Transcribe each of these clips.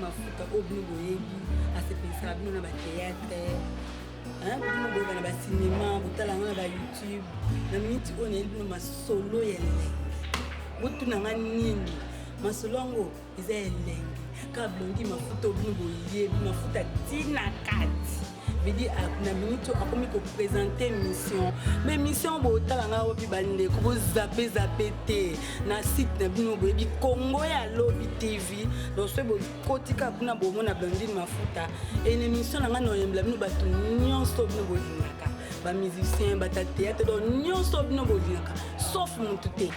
mafuta obino boyebi asepelisa bino na bateatre bino boyeba na bacinema botalanga na bayoutube na miniti oyo nayebi bino masolo ya elenge botunanga nini masolo yango eza elenge kaka blongi mafuta obino boyebi mafuta tina kati vidi na minute akomi ko présenter mission mais mission bo talanga obi bande ko zappe te na site na bino boyebi Congo ya Lobby TV donc ce bo kotika kuna bo mona Blondine mafuta et une émission nga no yembla bino bato nyonso bino bolinaka ba musicien ba théâtre donc nyonso bino bolinaka sauf mututé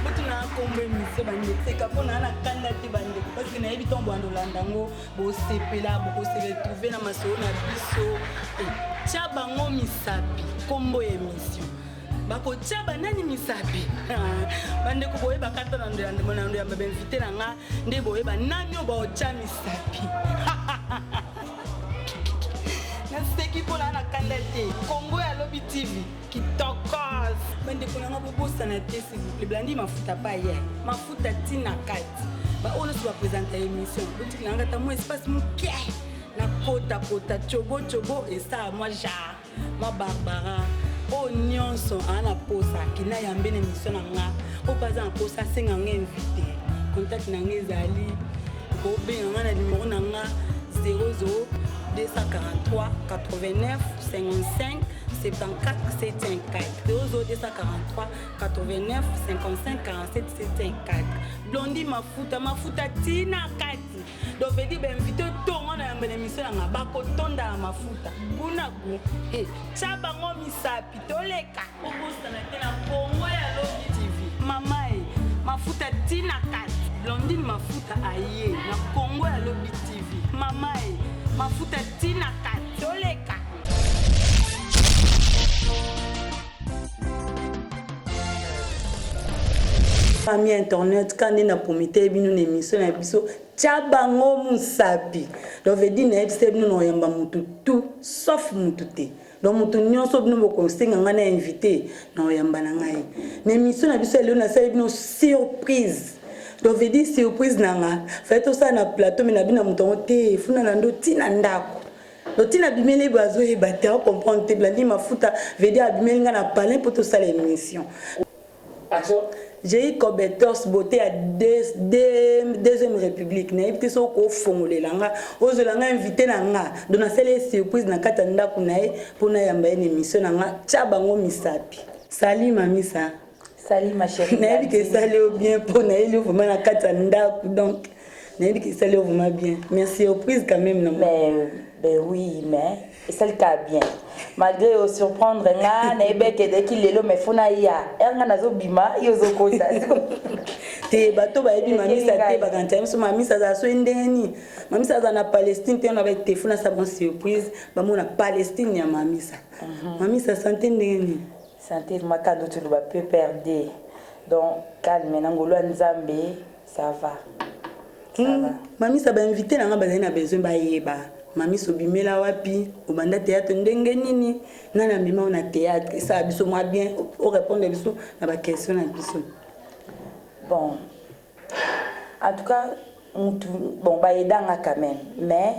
botu na kombe mission bande teka pona na kanda te bande parce que na yebi tombo andolandango bo sepela bo se retrouver na masolo na biso tia bango misapi kombo émission bako tia banani misapi bande ko boye bakata na ndande mona ndo ya ba invité na nga nde boye ba nani oba tia misapi na seki pona na kanda te Congo ya Lobby TV kitokos bande ko nga bobosa na te s'il vous plaît Blondine mafuta pa hier mafuta tina kati ba ono so ba présenter émission botik na ngata mo espace muke na kota chobo et ça moi ja moi Barbara o nyonso ana posa kina yambe na mission nga o baza na posa senga nga invité contact na nga ezali ko benga na numéro na nga 00 243 89 55 74 74 00 243 89 55 47 74 Blondine mafuta tina kati donc veut dire ben invité tongo na yamba émission na bako tonda mafuta kuna ku cha bango misapi toleka okosa na tena Congo ya Lobby TV mama mafuta tina kati Blondine mafuta aye na Congo ya Lobby TV mama mafuta tina kati toleka. Famille internet quand on a promité une émission na biso tchabango musapi donc veut dire na episode nous no yamba mutu tout sauf mutu te donc mutu nyonso bino boko senga ngana invité na yamba na ngai na émission na biso leo na sa bino surprise donc veut dire surprise nanga fait tout ça na plateau mais na bina mutu te funa na ndo tina ndako Lotina bimeli bazo e baté comprendre te Blondine mafuta veut dire bimeli ngana parler pour tout ça l'émission. J'ai eu Cobetos beauté à deuxième république na epte so ko fongolela ozolanga invité na nga dona sele surprise na katanda kunae pona yamba une émission na nga tia bango misapi sali mamisa sali ma chérie na dit que ça allait bien pona ele vraiment na katanda donc na dit que ça allait vraiment bien merci surprise quand même non mais oui mais et ça le cas bien malgré au surprendre nga na ebeke de ki lelo me funa ya nga nazo bima yozo kota te bato ba ebi mamisa te ba kanta so mamisa za so ndeni mamisa za na Palestine te na ba te funa sa bon surprise ba mo na Palestine ya mamisa mamisa santé ndeni santé makando tu ba peu perdre donc calme na ngolo nzambe ça va mamisa ba invité na nga ba na besoin ba yeba Mami sobimela wapi obanda théâtre ndenge nini nana mima na théâtre ça biso moi bien au répondre biso na ba question na biso bon en tout cas bon ba edanga quand même mais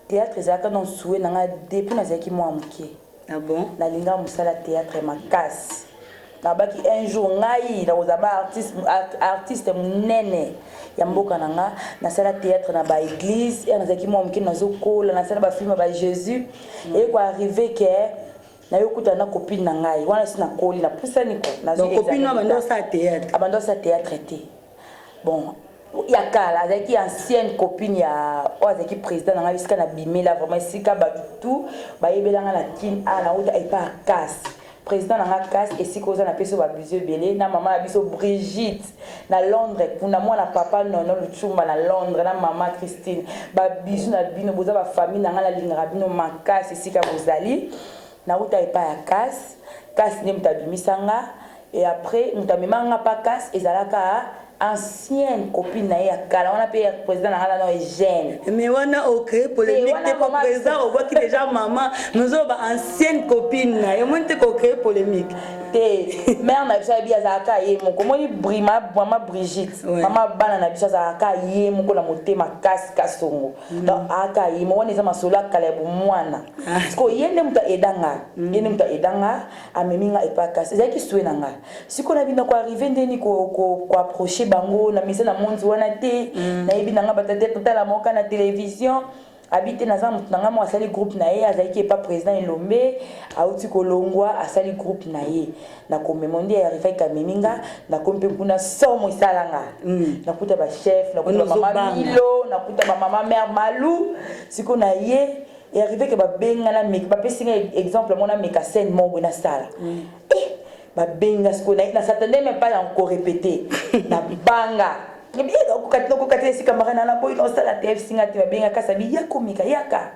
théâtre ça quand on souhait na depuis na zaki moi mukie ah bon na linga musala théâtre makasi na baki un jour ngai na ozaba artiste munene ya mboka nanga na sala théâtre na ba église et na zaki mo mki na zokola na sala ba film ba Jésus et quoi arrivé que na yokuta na copine na ngai wana sina koli na pusa niko na donc copine na bando sa théâtre abando sa théâtre té bon ya kala zaki ancienne copine ya ozaki président na ngai biska na bimela vraiment sika ba tout ba yebelanga na kin ala uta et pas casse président na casse et si cause na peso ba bizio belé na maman na biso Brigitte na Londres kuna mwana papa nono luchumba na Londres na maman Christine ba biso na bino boza ba famille na ngala lingara bino makasi sika bozali na uta epa ya casse ne mtabimisanga et après mtamemanga pa casse ezalaka ancienne copine na ya kala on a payé président na ngala no Eugène mais wana au créer polémique pour président on voit que déjà maman nous avons ancienne copine na et monte ko créer polémique te mère na biso bi azaka ye moko moni mama Brigitte mama bana na biso azaka ye moko la motema kasongo donc aka ye mo woni za masolo akala bu mwana sko yende muta edanga ameminga epaka ezaki suwe na nga siko na bina ko arriver ndeni ko approcher bango na mise na monzi wana te na yebina nga batate totala moka na télévision habité na za mutu nga mo asali groupe na ye azaki pas président Elombe auti kolongwa asali groupe na ye na komemondi ya arriver kameminga na kompe kuna somo isalanga na kuta ba chef na kuta mama Milo na kuta mama mère Malou siko na ye et arrivé que ba benga na mek ba pesinga exemple mona meka scène mo bona sala ba benga siko na s'attendait même pas encore répéter na banga ngi ko katile si camarade na boy no sala tf singa te ba benga kasabi ya komika yaka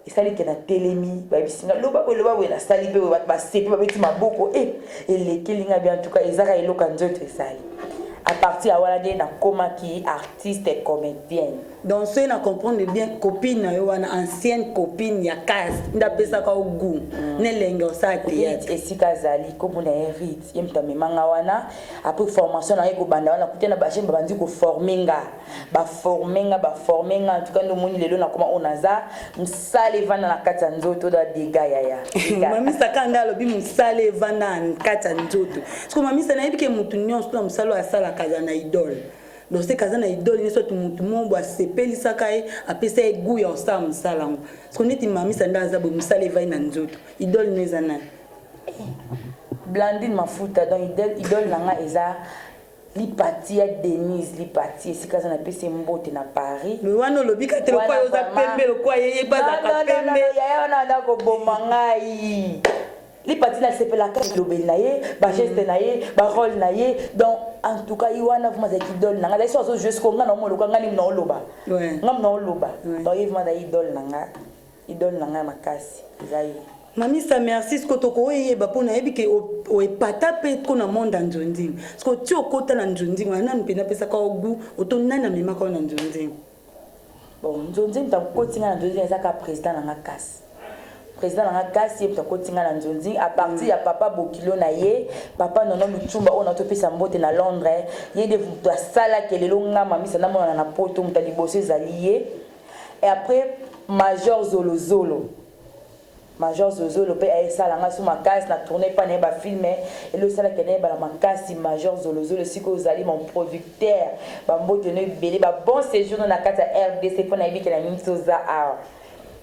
isali ke na telemi ba bisinga loba we na sali pe ba sepi ba beti maboko ele kelinga bien en tout cas ezaka eloka nzoto esali à partir à voilà na koma qui artiste et comédienne donc c'est na comprendre bien copine na yo wana ancienne copine ya cast nda pesa ka ogu ne lengo sa théâtre et si kazali comme na hérite yemta memanga wana après formation na yeko banda wana kutena ba chaîne bandi ko formenga ba formenga en tout cas ndo moni lelo na koma onaza msale vana na kata nzoto da dega ya mami sakanda lobi msale vana na kata nzoto parce mami sa na yebike mutu nyonso na msalo asala kaza na idole donc c'est kaza na idole ni soit mutu mombo asepelisa kai apesa egu ya osala msalango parce que neti mami sa ndaza bo msale vai na nzoto idole neza na Blandine Mafuta donc idole nanga eza Lipati ya Denise Lipati si kaza na pese mbote na Paris le wana lobika te lokwa yoza pembe lokwa yeye baza ka pembe ya wana ndako bomangai Lipati na sepela ka lobel na ye ba geste na ye ba rôle na ye donc en tout cas iwana vraiment za idole nanga d'ailleurs so jusqu'au ngana mo lokwa ngani na oloba ngam na oloba donc vraiment da idole nanga makasi zai Mami sa merci ce que tu koye ba pona ebike o epata pe ko na monde nzonding ce que tu okota na nzonding wana mpena pesa ka ogu otonana mema ka na nzonding bon nzonding ta kotinga na nzonding ezaka président na kasi président na kasi yepta kotinga na nzonding à partir ya papa Bokilo na ye papa nono mutumba ona to pesa mbote na Londres ye de to sala kelelo ngama misa na mona na poto mutali bosse zalié et après Major Zolozolo le père a ça la sur ma case na tourné pas ne ba filmer et le sala kene ba la makasi Major Zolozolo siko zali mon producteur ba mbote ne belé ba bon séjour na kata RDC pour na ibiki na mitoza a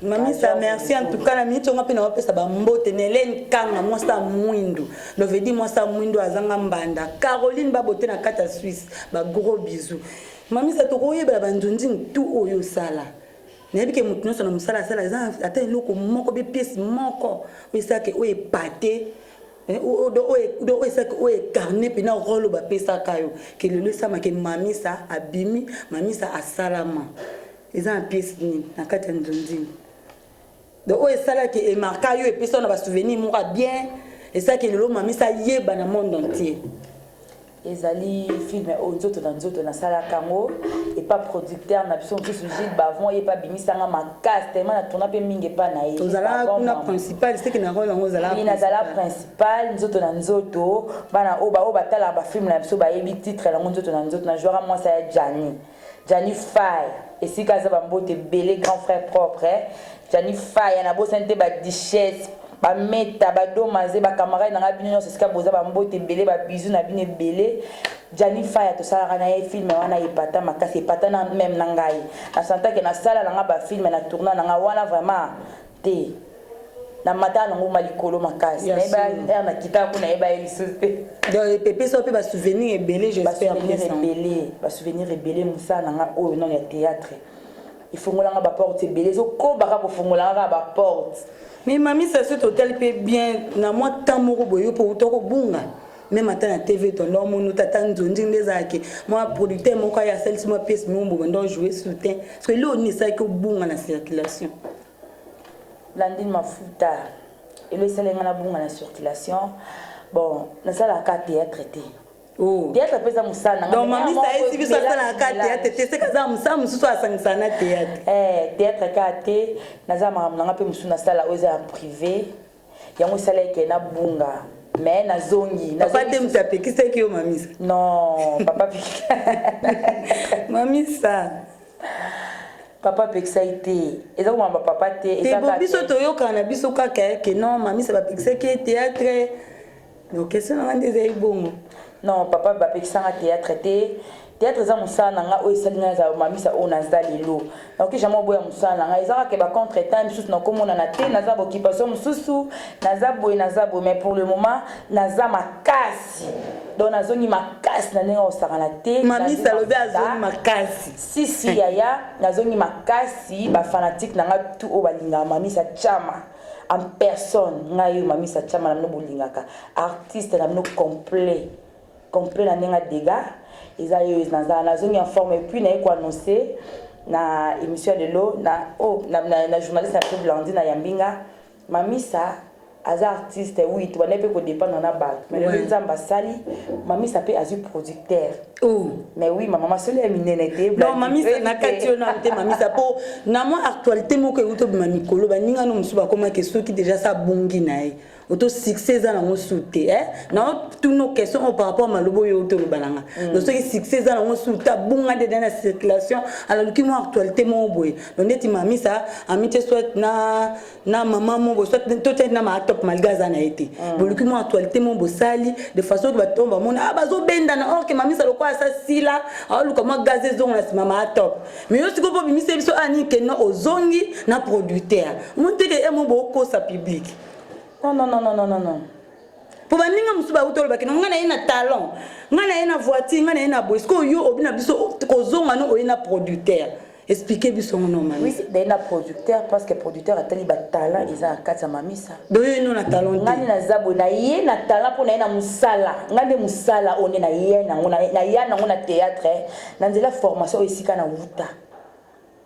Mami sa merci en tout cas la minute on a pena pesa ba mbote ne len kanga moi sa mwindu le veut dire moi sa mwindu azanga mbanda Caroline ba bote na kata Suisse ba gros bisous Mami sa to koye ba bandunding tout oyo sala nebike mutu nyonso na musala sala eza ata eloko moko be pièce moko oyesaki oyo epate oyo oyesaki oyo ekarne mpena role ba pesaka yo ke lelo esamake mamisa abimi mamisa asalama eza na pièce nini na kati ya nzondini donc oyo esalaki emarka yo epesa na basouvenir moko bien esalaki lelo mamisa yeba na monde entier ezali film nzoto na sala kango et pas producteur na biso qui Gilles Bavon et pas bimisanga makasi tellement na tourna pe mingi pa na ye tozala kuna principal c'est que na rôle ngo zala ina zala principal nzoto bana oba tala ba film na biso ba yebi titre la nzoto na jouera moi ça Johnny Fire et si kaza ba mbote belé grand frère propre Johnny Fire na bo sente ba duchesse ba meta ba domaze ba camarade na bino c'est ce ka boza ba mbote belé ba bisou na bino belé Johnny Fire to sala na film wana epata makasi epata na même na ngai na santa ke na sala na ba film na tourna na wana vraiment te na mata na ngoma likolo makasi na ba na kita kuna eba elisute donc pepe so pe ba souvenir belé j'espère bien ba souvenir belé musa na nga o non ya théâtre il faut ngolanga ba porte belé zo ko baka ko fungolanga ba porte. Mais mamie ça se total pe bien na moi tant moko boyo pour utoko bunga même à la TV ton nom nous t'attend nzonding les aki moi producteur mon ka ya celle moi pièce mon bon donc jouer soutien parce que là on est ça que bunga na circulation Blandine Mafuta et le selenga na bunga na circulation bon na ça la carte théâtre traité. Oh théâtre pesa musana donc mamie ça est si biso ça la carte théâtre c'est que ça musana mususu asangisa na théâtre théâtre kate na za makambo nanga pe musu na sala oza privé yango sala ke na bunga mais nazongi papa te mtape qui c'est qui o mamisa non papa mamisa papa pekisa ite eza ko mama papa te eza ka biso to yoka na biso ka ke non mamisa ba pekisa ki théâtre donc qu'est-ce qu'on a des bongo non papa ba pekisa nga théâtre te théâtre za musana nga o esalinga za mamisa o nazali lo donc jamais boya musana nga eza ka ba contre temps susu na komona na te naza occupation mususu naza boy mais pour le moment naza makasi donc nazongi makasi na nenga osakana te mamisa lobe azongi makasi si yaya nazongi makasi ba fanatique na nga tout o balinga mamisa chama en personne nga yo mamisa chama na no bolingaka artiste na no complet na nenga dégâts ils aillent na zone en forme et puis na ko annoncer na émission de l'eau na journaliste après Blandine na Yambinga mamisa as artiste oui tu vas ne peut dépendre na ba mais le nzamba sali mamisa pe as producteur mais oui ma maman seule minenete non mamisa na katio na te mamisa po na mo actualité mo ko uto bima mikolo ba ninga no musuba koma ke soki déjà ça bongi nae auto succès za na mo souté na toutes nos questions par rapport à malobo yo to bananga donc ce succès za na mo souta bunga de dans la circulation alors qui mo actualité mo boy donc neti mamisa amite soit na maman mo soit tout na ma top malgré ça na été donc qui mo actualité mo bo sali de façon que ba tomba mona bazo benda na or que mamisa lo kwa ça sila alors comment gazer zong na mama top mais yo siko po bimisa biso ani que no ozongi na producteur mo te que mo bo ko sa public non. Pour baninga musuba utolo bakina ngana ina talent ngana ina voiture ngana ina boy sko yo obina biso kozonga no oyina producteur expliquer biso normalement oui d'aina producteur parce que producteur a tali ba talent ils a kata mamisa doyo no na talent ngani na zabo na ye na talent pour na ina musala ngande musala one na ye na ngona na ya na ngona théâtre na nzela formation esika na wuta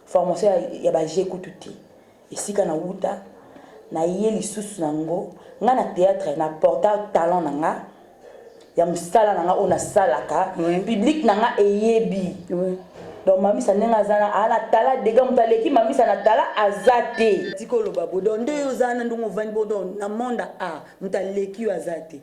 formation ya ba jeku tuti esika na wuta na ye lisusu nango nga na théâtre na porta talent nanga ya musala nanga ona salaka public nanga eyebi donc mamisa nenga zana ala tala dega mutaleki mamisa na tala azate tikolo babo donc ndeyo zana ndongo vani bodo na monda mutaleki yo azate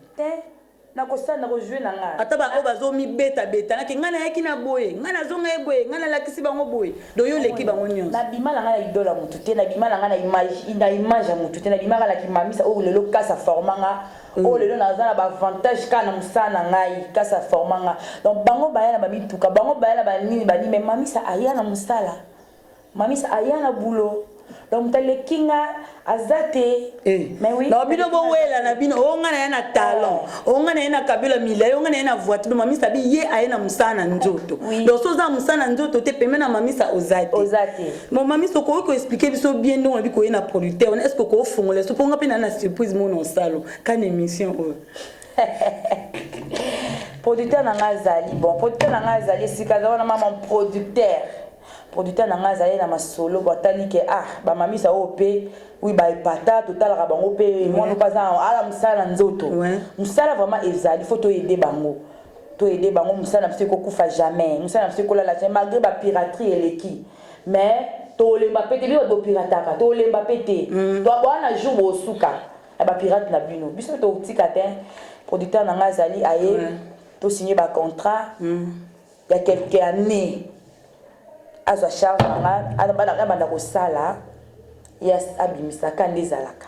na kosa na jouer nanga ataba o bazo mi beta na ke ngana yaki na boye ngana zonga e boye ngana lakisi bango boye do yo leki bango nyonso na bima nanga na idola mutu te na bima nanga na image ya mutu te na bima la ki mamisa o lelo kasa formanga o lelo na zana ba avantage kana musana ngai kasa formanga donc bango bayana ba mituka bango bayana ba nini ba ni mais mamisa ayana musala mamisa ayana boulot donc tale kinga azate mais oui na bino bo wela na bino o ngana yana talent o ngana yana kabila mila o ngana yana voiture mamisa bi ye ayena musana nzoto donc so za musana nzoto te peme na mamisa ozate mon mamisa ko expliquer biso bien donc bi ko yena producteur est-ce que ko fongola so ponga pe na surprise mon on salo kan émission producteur na ngazali bon producteur na ngazali sika za wana mama producteur na ngazali na masolo batali ke ba mamisa ope oui ba epata total ka bango pe moi no pas ala musala nzoto musala vraiment ezali faut to aider bango musala mse ko kufa jamais musala mse ko la malgré ba piraterie eleki mais to le mapete bi do pirataka to le mapete to bwana jour osuka ba pirate na bino biso to tika te producteur na ngazali aye to signer ba contrat il y a quelques années à sa charge banda kosala ya abimisaka ndezalaka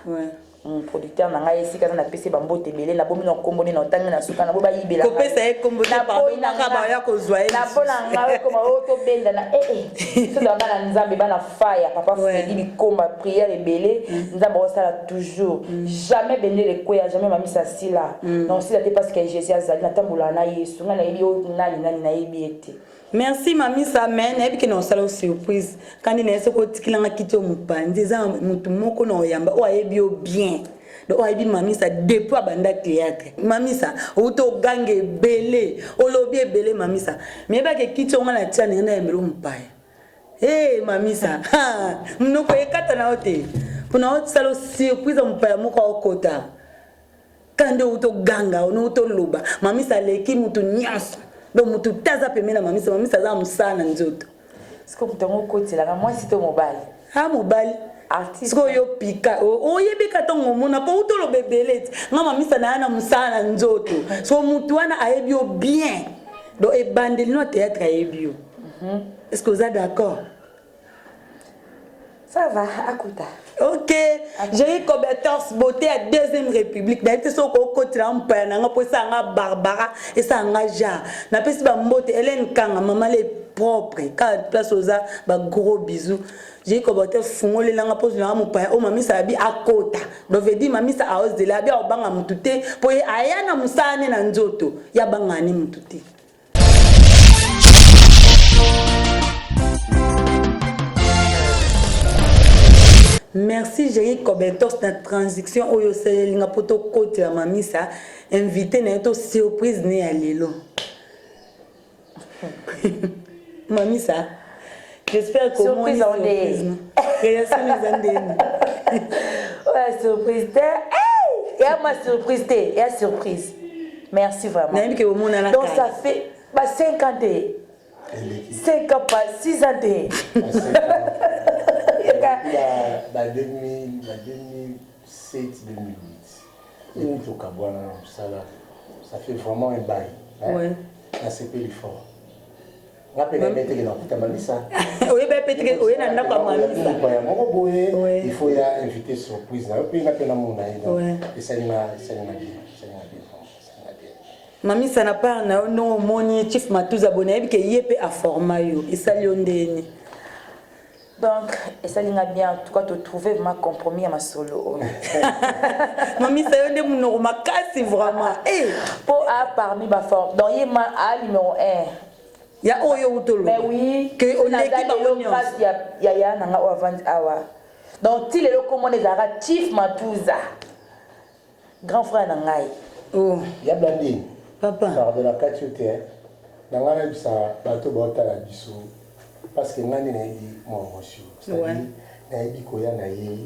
producteur na ngai esika na pesi bambote belé na bomi na komboni na tangi na suka na bo bayibela ko pesa e komboni pardon na ba ya kozwa e na bona ngawe ko ma auto benda na so da bana nzambe bana fire papa Freddy bikomba prière ebelé nzambe osala toujours jamais bende le koya jamais mamisa sila non sila te parce que Jésus azali na tambola na Yesu ngana yebi o nani na yebi ete. Merci mamisa men ebi ke no sala surprise kandi na ese ko tikilanga kito mupandi za mutu moko no yamba o ayebi o bien do ayebi mamisa depuis abanda théâtre mamisa uto gange belé olobi belé mamisa me ba ke kito ngana tia na yembelo mpaya mamisa mnoko ekata na ote pona o sala surprise mpaya moko okota kandi uto ganga ono uto loba mamisa leki mutu nyasa donc mutu taza pemena mamisa za musana nzoto siko mutango koti la moi sito mobile mobile artiste siko yo pika oyebika tongo mona po utolo bebelete nga mamisa na yana musala nzoto so mutu wana ayebi yo bien do ebandeli no théâtre ayebi yo est-ce que vous êtes d'accord? Ça va, Akuta. Ok, j'ai eu Cobertors beauté à deuxième république. D'ailleurs, c'est au côté là, on peut aller pour ça, on Barbara et ça, on a ja. Na pesi ba mbote Hélène Kanga, maman les propre. Quand place aux a, ba gros bisous. J'ai eu Cobertors fungole là, on pose là, on peut. Oh mami ça bi à côté. Donc veut dire mami ça à hausse de là, bien au banga mutute. Pour y aya na musane na nzoto. Ya banga ni mutute. Merci Jerry Cobertos na transition oyo selinga poto côté la mamisa invité na to surprise né à lelo. Mamisa, j'espère que surprise en dé. Création des andéni. Ouais, surprise. Hey, et ma surprise et à surprise. Merci vraiment. Donc ça fait 50 ans. 5 ans pas 6 ans. La 2007-2008. Et puis au Kabouana, ça fait vraiment un bail. Oui. Ça c'est plus fort. On a pu mettre dans la mamisa. Oui, peut-être oui, on a pas mamisa. Il faut y inviter surprise. Et ça n'a bien. Mami ça n'a pas non moni chief Matouza abonné que yépe à format yo et ça liondeni. Donc, et ça l'a bien, en tout cas, te trouver ma compromis à ma solo. Mami, ça y est, mon casse vraiment. Pour parmi ma forme. Donc, il y a numéro 1. Il y a Oyo Utolo. Mais oui, que on est qui il y a un avant awa. Donc, il est le commandant des Arabes, Chief Matouza. Grand frère Nangai. Oh. Il y a Blandine. Papa. Par de la qualité, Nangai, ça, bateau, bota la biso. Parce que ngani na yebi mo monsieur c'est-à-dire na yebi koya na ye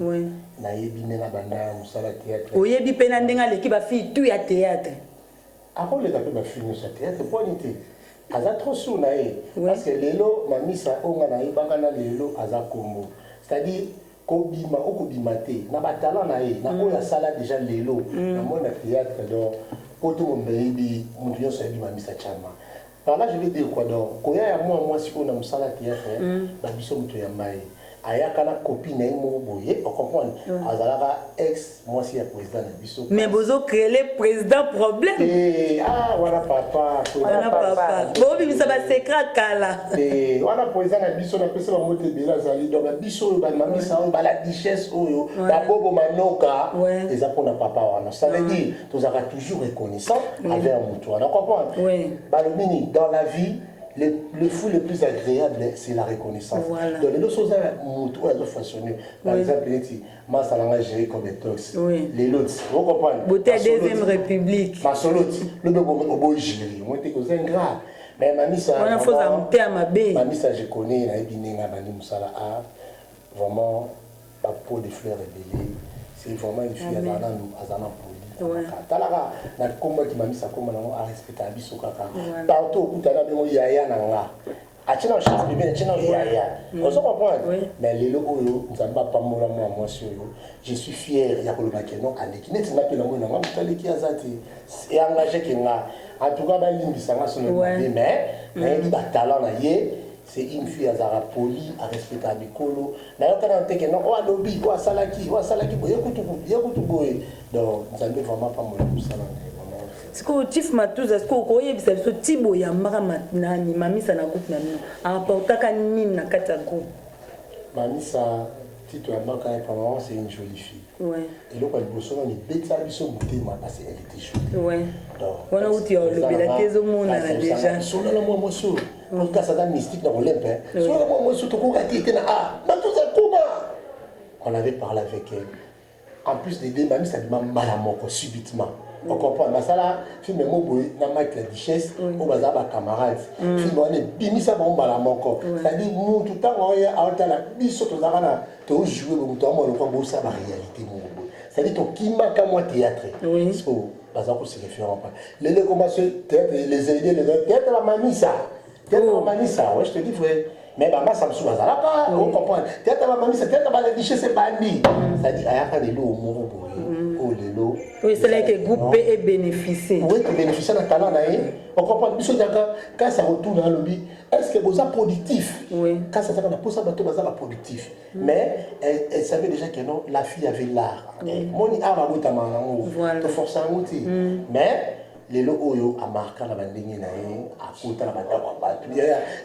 na yebi na banda musala théâtre oyebi pena ndenga leki ba fille tu ya théâtre ako le tapé ba fille sur théâtre pour nité aza trop sous na ye parce que lelo mamisa onga na ye banga na lelo aza kombo c'est-à-dire kobima okobima te na batala na ye na oya sala déjà lelo na mona théâtre donc poto mon baby mon dieu ça yebi mamisa chama. Par là, je vais dire quoi donc quand il y a moi si on a un salaire théâtre, la biso muto ya mai. Aya kana copine na mo boye, on comprend. Azalaka ex moi si ya président na biso. Mais bozo créer le président problème. Voilà papa. Voilà papa. Bon bi ça va secret kala. Voilà président na biso na pesa ba mote bela zali donc biso ba mami sa ba la duchesse oyo, ba bobo manoka, les apona papa wana. Ça veut dire tu seras toujours reconnaissant avec un muto. On comprend. Balomini dans la vie le fou le plus agréable, c'est la reconnaissance. Voilà. Donc, les choses sont façonnées. Par exemple, moi, ça l'a géré comme des tox. Les lots, vous comprenez? Beauté deuxième république. Ma solo, le bébé au beau gérer. Moi, t'es causé ingrat. Mais mamie, ça. On a fait un peu à ma baie. Mamie, ça, je connais, la Ebinenga, Mani Moussala A. Vraiment, la peau de fleurs révélée. C'est vraiment une fille à Zana Poli. Talara na komba ki mamisa komba na a respecter biso kaka partout kutana bengo yaya na nga achina chance bébé achina yaya on se comprend mais lelo oyo nzamba pa mola moi oyo je suis fier ya koloba ke non aleki neti na pela mona nga mutaleki azati et engagé ke nga en tout cas ba limbisa nga sono mais il ba talent na ye. C'est une fille à Zara poli, à respecter à Bikolo. D'ailleurs, quand on dit que non, on a lobby, on a salaki, donc, nous allons vraiment pas mourir ça. C'est que Chief Matouza, c'est que vous ça ce Tibo ya mara nani, mamisa na groupe nani, apportaka nini na kata groupe. Mamisa, Tito Yambaka, c'est une jolie fille. Ouais. Et là, quand on est bêta, ils sont boutés, parce qu'elle était jolie. Ouais. On a outil le belakezo on a déjà. Sur le moment monsieur, on casse ça mystique dans l'Olympe. Sur le moment monsieur, tout le monde était là. Ah, Matouza comment? On avait parlé avec elle. En plus des deux, mamie ça demande mal à mon corps subitement. On comprend. Mais ça là, film même au bout, na Mike la duchesse, au bazar ba camarade. Film on est bimi ça bon mal à mon corps. C'est-à-dire nous tout le temps on est à la biso to zakana, to jouer le temps on le voit bon ça la réalité mon. C'est-à-dire to kima comme moi théâtre. Parce que bazar ko se référent pas. Les commencent théâtre les aider les théâtre la mamie ça. Théâtre la mamie ça. Ouais, je te dis frère. mais bah ça me souvient là on comprend théâtre ba mamisa théâtre ba les c'est bandi c'est-à-dire ayaka de l'eau au moro oh de l'eau oui c'est là que groupe et bénéficier oui que bénéficier d'un talent là on comprend biso quand ça retourne dans le lobby est-ce que vous êtes productif oui quand ça va pour ça bateau baza productif mais elle savait déjà que non la fille avait l'art moni ava bota manango to forcer ngouti mais lelo oyo a marqué la bandingi na ye a kota la bandako ba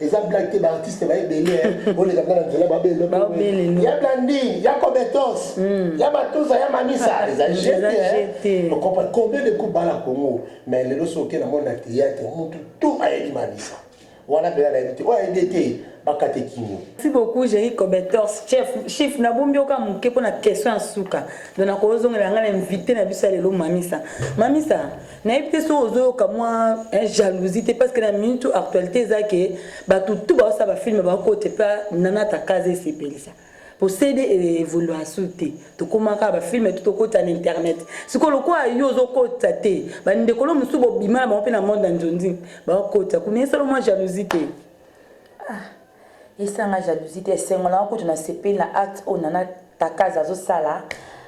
les artistes artistes ba belé on les appelle dans la babel il y a Blandi il y a Kobetos il y a Matuza il y a Mamisa les a jetés on comprend combien de coups bala Congo mais lelo soké na monde théâtre tout a été Mamisa voilà bien la été ouais été bakate kinyo. Merci beaucoup Jerry Kobetos chef na bombi oka muke pona question en suka donc na kozongela ngala invité na biso lelo Mamisa na epte so ozo ka moi jalousie parce que la minute actualité za ke ba tout ba ça ba film ba côté pas nana ta case sepelisa posséder et vouloir sauter to komaka ba film tout côté en internet sikolo kwa yo zo kota te ba ndekolo musubo bima ba pe na monde nzondi ba kota kuna solo moi jalousie te et ça la jalousie te sengola ko tuna sepel na acte on nana ta case zo sala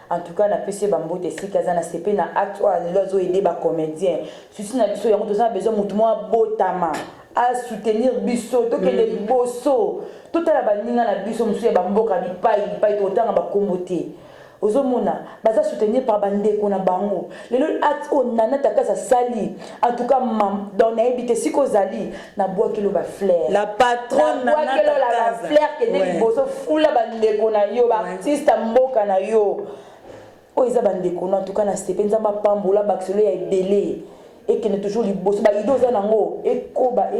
en tout cas na PC bambo te sikaza na sepel na acte o lozo aider ba comédien susi na biso yango to za besoin mutu mo botama à soutenir biso to ke les bosso tout la baninga na biso musu ba mboka bipai to tanga ba kombote ozomona baza soutenir par bandeko na bango lelo at on nana takaza sali en tout cas dans na habité sikozali na bois kilo ba fleur la patronne na kilo la fleur que des bosso fula bandeko na yo ba artiste mboka na yo o isa bandeko na en tout cas na sepenza ba pambola baxelo ya ebele et que ne toujours les boss ba ido za nango ekoba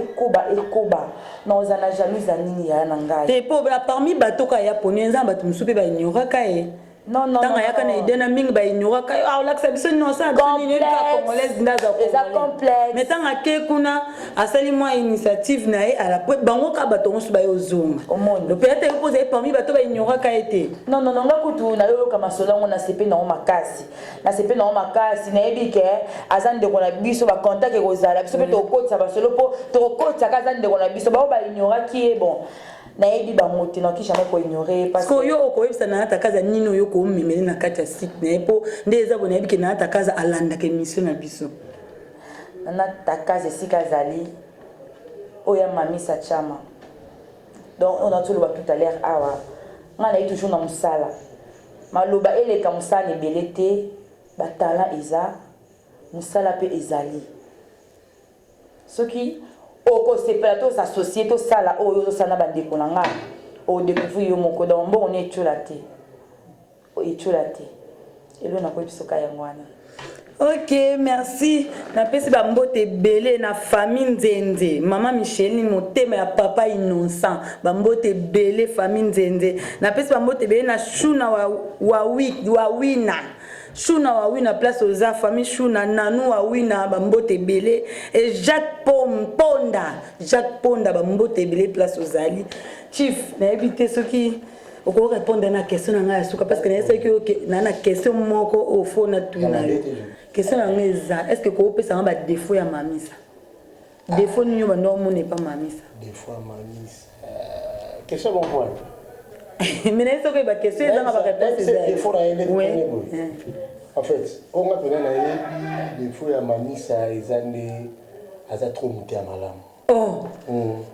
na ozana jalouse nini ya nanga te po parmi batoka ya ponenza batu musupe ba ignora kae non tanga yaka na idena mingi ba ignora kae la biso non ça ni ka congolaise ndaza complexe mais tanga ke kuna asali moi initiative na à la bango ka batongo su ba yozonga le peut-être poser parmi bato ba ignora kae te non ngakutu na yo kama solongo na sepe na makasi na ebike azande ko na biso ba contact ko zala biso pe to kotsa ba solo po to kotsa ka zande ko na biso ba ignora qui est bon na ebi ba moti na kisha ko ignorer parce que yo ko yebisa na ta kaza nino yo ko mmemeli na kati ya site na po ndeza bona ebike na ta kaza alanda ke mission na biso na ta kaza sika zali oya Mamisa Chama donc on a tout le tout à l'heure awa ngana yi toujours na musala maloba eleka musala belete ba talent eza musala pe ezali soki oko separato sa société sala o yo sana bandeko nanga o découvrir yo moko donc bon on est chulate elo na ko bisoka yangwana. Ok, merci. Na pesi ba mbote belé na famille nzenze. Maman Micheline motema ya papa innocent. Ba mbote belé famille nzenze. Na pesi ba mbote belé na shuna wa wina. Shuna wa wina place aux famille shuna nanu wa wina ba mbote belé et Jacques Ponda ba mbote belé place aux ali. Chief, na éviter ce qui on peut répondre à la question na suka parce que c'est que na question moko au fond na tuna. Question est-ce que ko pesa ba défaut ya Mamisa? Défaut ni yo bando mo n'est pas Mamisa. Défaut Mamisa. Question bon point. Mais est-ce que ba question za ba réponse c'est défaut na ele. En fait, on a pena na défaut ya Mamisa ezande aza trop muté à malamu. Oh.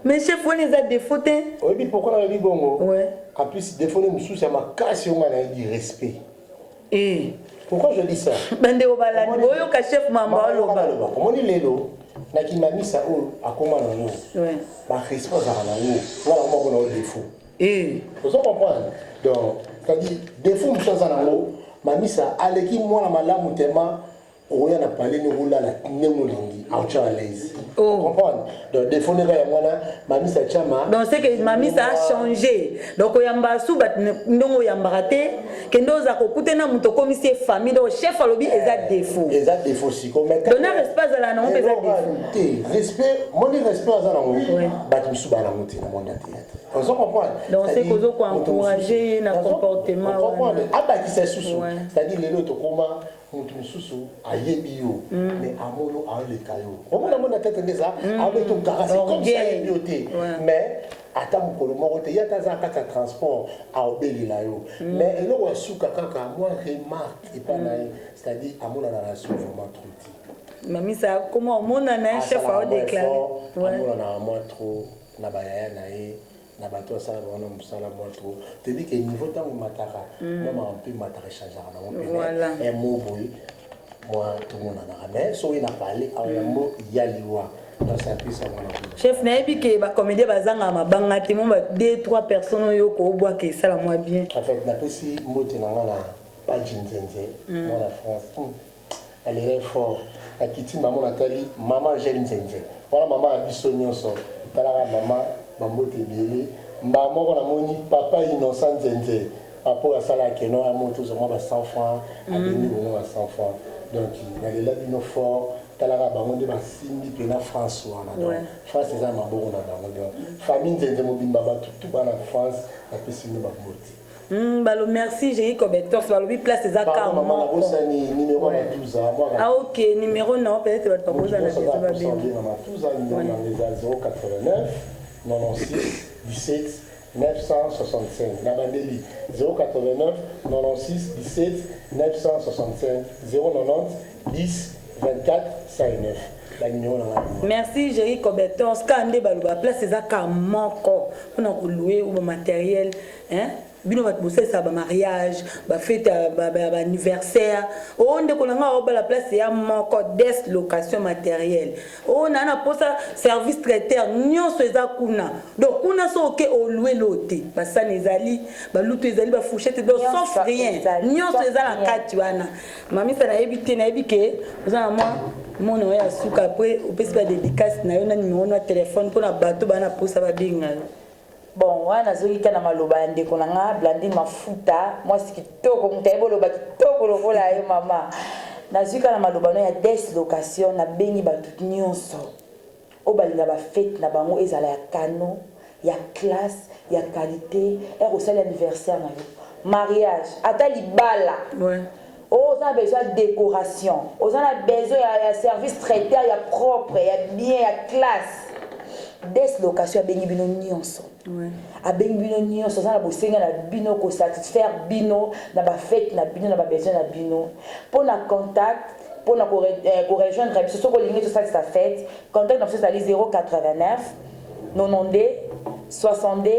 Mais chef on les a défauté. Oui, puis pourquoi on a dit bongo? Ouais. En plus défaut ne musu c'est ma casse on a dit respect. Et pourquoi je dis ça? Bande o balani boyo ka chef mamba loba. Comment ni lelo na ki Mamisa o akoma na yo. Ouais. Ba respect za na yo. Voilà on a un défaut. Et vous comprenez? Donc, c'est-à-dire défaut musu za na yo. Mamisa aleki mwana malamu tema oya na parler ni roula la nemolingi à l'aise. Oh. Comprendre? Donc défaut ne ya mwana Mamisa Chama. Donc c'est que Mamisa a changé. Donc oyamba sou bat ndongo yamba te kendo za ko kutena muto commissaire famille donc chef alobi eza défaut. Eza défaut si comme donner respect à la non eza défaut. Respect, mon respect à la non. Bat musu bana muti na monde théâtre. On se comprend? Donc c'est que zo ko encourager na comportement. On comprend. Aba qui c'est sous. C'est-à-dire les autres comment mutu misusu ayebi yo mais amono aleka yo omona mona tete ndeza abeto karasi comme ça ayebi te mais ata mokolo moko te ya taza kati ya transport aobelela yo mais eloko asuka kaka moi remarque epa na ye c'est-à-dire amonana na suka vraiment trop ti mamisa comment omonana chef aodéclaré amonana moi trop na bayaya na ye na bato asala wana mosala mwa trop tebi ke niveau ntango mataka mama mpe mataka echangeaka nango mpene mo boye mwa tomonanaka mais soki na pale ayamo yaliwa chef nayebi ke bacomédien bazanga mabanga te mo ba 2-3 personnes oyo koobwaka esala mwa bien en fait napesi mbote na nga na page nzenze mwana France elle est fort akiti mama natali mama Jeanne nzenze wana mama ya biso nyonso talaka mama bambote ebele mbaa moko namoni papa innocent nzenze apo asala keno ya moto ozomwa ba 100 francs abeni bongo ba 100 francs donc nalela bino fort talaka bango nde basimbi mpena France wana donc France eza maboko na bango donc famille nzenze mobimba bato tu bana France apesi bino bambote balo merci j'ai cobetos balobi place eza ka maman bosani numéro na 12 ah OK numéro non peut-être va pas poser la question ba bien na 12 numéro na les 089 96 17 965 na bandeli 089 96 17 965 090 10 24 59 la numéro na merci Jerry Cobetos kande baloba place eza ka moko on a louer ou matériel hein bino bat bosser ça ba mariage ba fête ba anniversaire on de kolanga ba la place ya moko des location matériel on a na posa service traiteur nyonso eza kuna donc kuna so ke o louer loté ba sanezali ba luto ezali ba fourchette donc sauf rien nyonso eza la kati wana mami ça na ebité na ebike ozana moi mon oya suka après au pesi ba dédicace na yo na numéro na téléphone pour na bato bana posa ba binga. Bon, wana zoki kana maloba ndeko nanga Blandine Mafuta moi c'est kitoko mutaibo loba kitoko lokola yo mama nazuka na maloba no ya des location na bengi batu nyonso obalinga ba fête na bango ezala ya kano ya classe ya qualité et au sel anniversaire na yo mariage ata libala on a besoin de décoration on a besoin de service traiteur ya propre ya bien ya classe des location ya bengi bino nyonso abengi bino nyonso za na bosenga na bino ko satisfaire bino na ba fête na bino na ba besoin na bino pour na contact pour na ko rejoindre biso soko lingi to ça sa fête contact na biso ali 089 92 62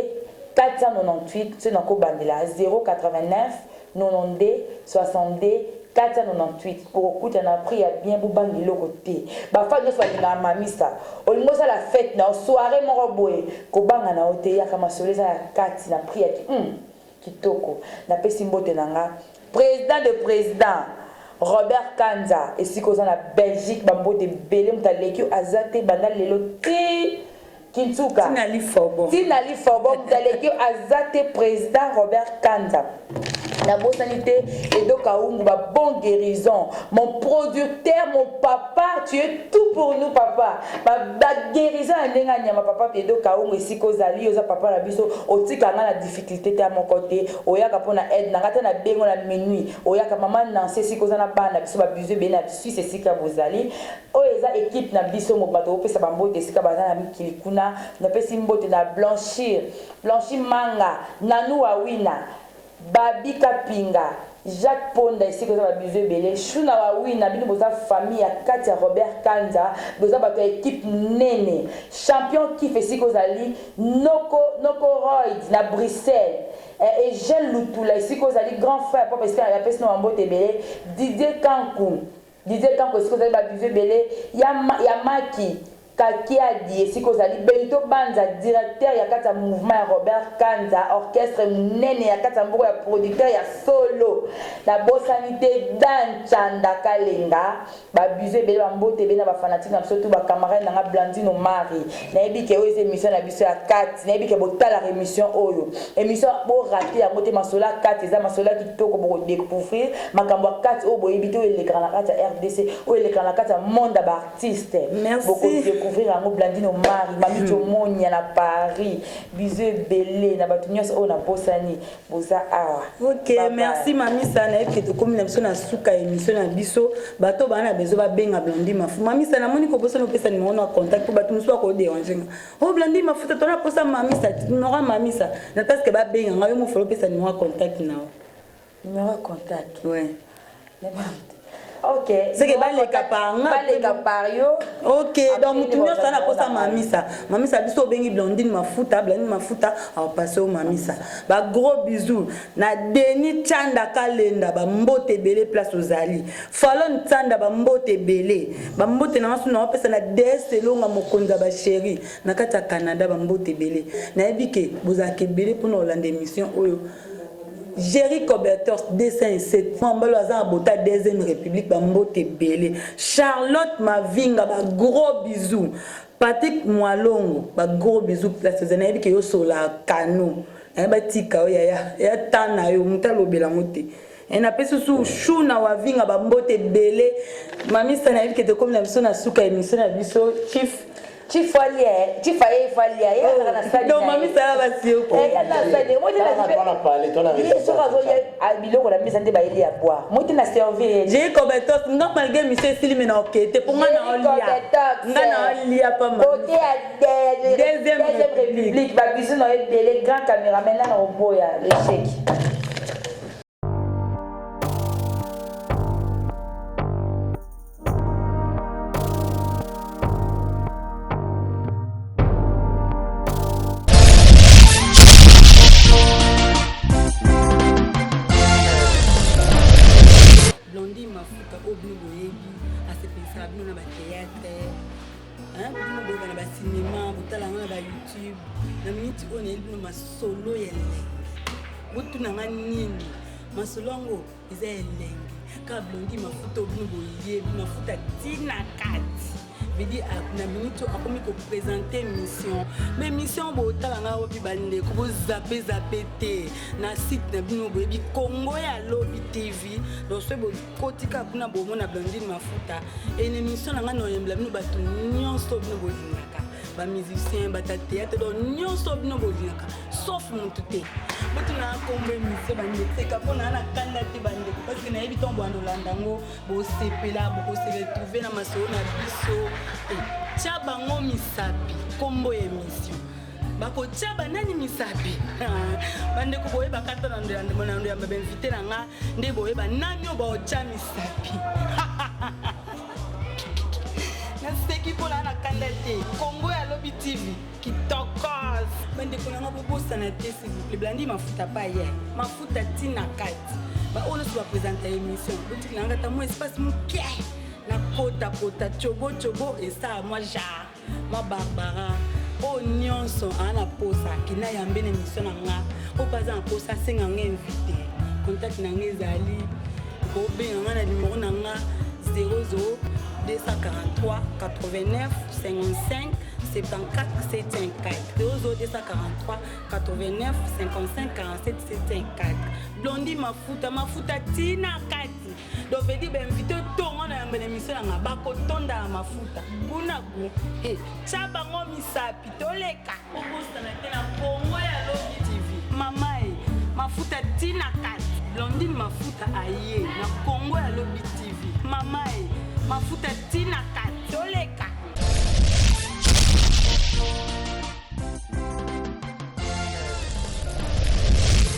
498 c'est na ko bandela 089 92 62 498 pour écouter na prière bien pour bangi le côté ba fa nyonso balinga mamisa olingo ça la fête na soirée moko boye ko banga na hotel ya kama soleza ya kati na prière kitoko na pesi mbote nanga président de président Robert Kanza et sikoza na Belgique bambote belé mutaleki azate banda lelo ti Kintuka Tinali Fobo mutaleki azate président Robert Kanza la bonne sanité et donc à ba bonne guérison mon producteur mon papa tu es tout pour nous papa ba guérison ndenga nyama papa et donc à ici kozali oza papa la biso otika nga la difficulté à mon côté oyaka pona aide na ngata na bengo na minuit oyaka maman Nancy ici kozana bana biso ba biso bena Suisse ici ka bozali oyeza équipe na biso mo bato opesa bambo desika bazana mikili kuna na pesi mbote na blanchir manga nanu awina Babi Kapinga, Jacques Ponda ici que ça va biser belé, Shuna Wawina, bino boza famille à Katia Robert Kanza, boza bato équipe nene, champion qui fait ici que zali, Noko Royd na Bruxelles. Et Jean Lutula ici que zali grand frère papa ici à la peste no ambote belé, Didier Kankou ici que zali ba biser belé, ya Maki Kaki a dit si kozali Benito Banza directeur ya kata mouvement ya Robert Kanza orchestre nene ya kata mboko ya producteur ya solo la bosanité Dan Chanda Kalenga ba buse bele ba mbote be na ba fanatique na surtout ba camarade na Blandine Mari na ebike oyo émission na biso ya 4 na ebike botala émission oyo émission bo raté ya moté masola 4 eza masola kitoko bo découvrir makambo 4 oyo bo ebite oyo l'écran na kata RDC oyo l'écran na kata monde ba artiste merci découvrir yango Blandine Omari mami Tomonia na Paris bisous belé na batu nyonso o na posani boza awa. OK, merci mami sana et que comme l'émission na suka émission na biso bato bana bezo ba benga Blandine Mafu. Mami sana moni ko posa no pesa numéro na contact pour bato muso ko déranger. Oh Blandine Mafu to na posa mami sa numéro mami sa. Na parce que ba benga ngayo mo follow pesa numéro contact na. Numéro contact. Ouais. OK. C'est que les capario. OK, donc tout ça na posa mamisa. Mamisa biso bengi Blandine Mafuta a passer au mamisa. Ba gros bisous na Denis Chanda Kalenda ba mbote belé place aux Ali. Falon Tsanda ba mbote belé. Ba mbote na masu na pesa na DS longa mokonza ba chéri na kata Canada ba mbote belé. Na ebike bozake belé pour na Hollande émission oyo. Jerry Cobertos, dessin et 7 Mambalo Azan Bota, deuxième République, Bambote Belé. Charlotte Mavinga, ba gros bisous. Patrick Mwalongo, ba gros bisous. Place aux années qui sont sur la cano. Ba tika, ya tana, yo, mutalo belamote. En appelle sous Chouna Wavinga, Bambote Belé. Mami Sanaïv qui était comme la mission à Souka, émission à Bisso, Chief. Chifalie. Donc mamie ça va si OK. J'ai Cobertos, non malgré monsieur Silime na OK, te pour moi na lia pas mal. Deuxième République, ba bisou na les grands caméramans là na Oboya, l'échec. Solo yelenge butu nanga nini masolongo eza yelenge ka Blondine Mafuta obino boye mafuta tina kati vedi na minute akomi ko présenter mission mais mission bo talanga obi bande ko bo zappe te na site na bino boyebi Congo ya Lobby TV donc ce bo kotika kuna bo mona Blondine Mafuta et une émission nanga no yembla bino bato nyonso bino bolinaka ba musicien ba théâtre donc nyonso bino bolinaka sauf montuté botu na kombe mission ba ndeka pona na kanda te bande parce que na yebi tombo andolandango bo sepela bo ko se retrouver na masolo na biso et tia bango misapi kombo émission bako tia banani misapi bande ko boye bakata na ndande mona ndo ya ba invité na nga nde boye ba nani oba tia misapi naseki pola na kanda te Congo ya Lobby TV kitokos bande ko nga bobosa na te s'il vous plaît Blandine Mafuta pa hier mafuta tina kati ba on se va présenter émission boutique na ngata mo espace muke na kota chogo et ça moi ja moi Barbara o nyonso ana posa kina yambe na émission na nga o baza en posa senga nga invité contact na nga ezali ko be nga na numéro na nga 00 243 89 55 74 74 00 243 89 55 47 74 Blondine Mafuta tina kati donc veut dire ben invité tongo na yamba émission na bako tonda mafuta kuna ku cha bango misapi toleka obosa na tena Congo ya Lobby TV mama mafuta tina kati Blondine Mafuta aye na Congo ya Lobby TV mama mafuta tina kati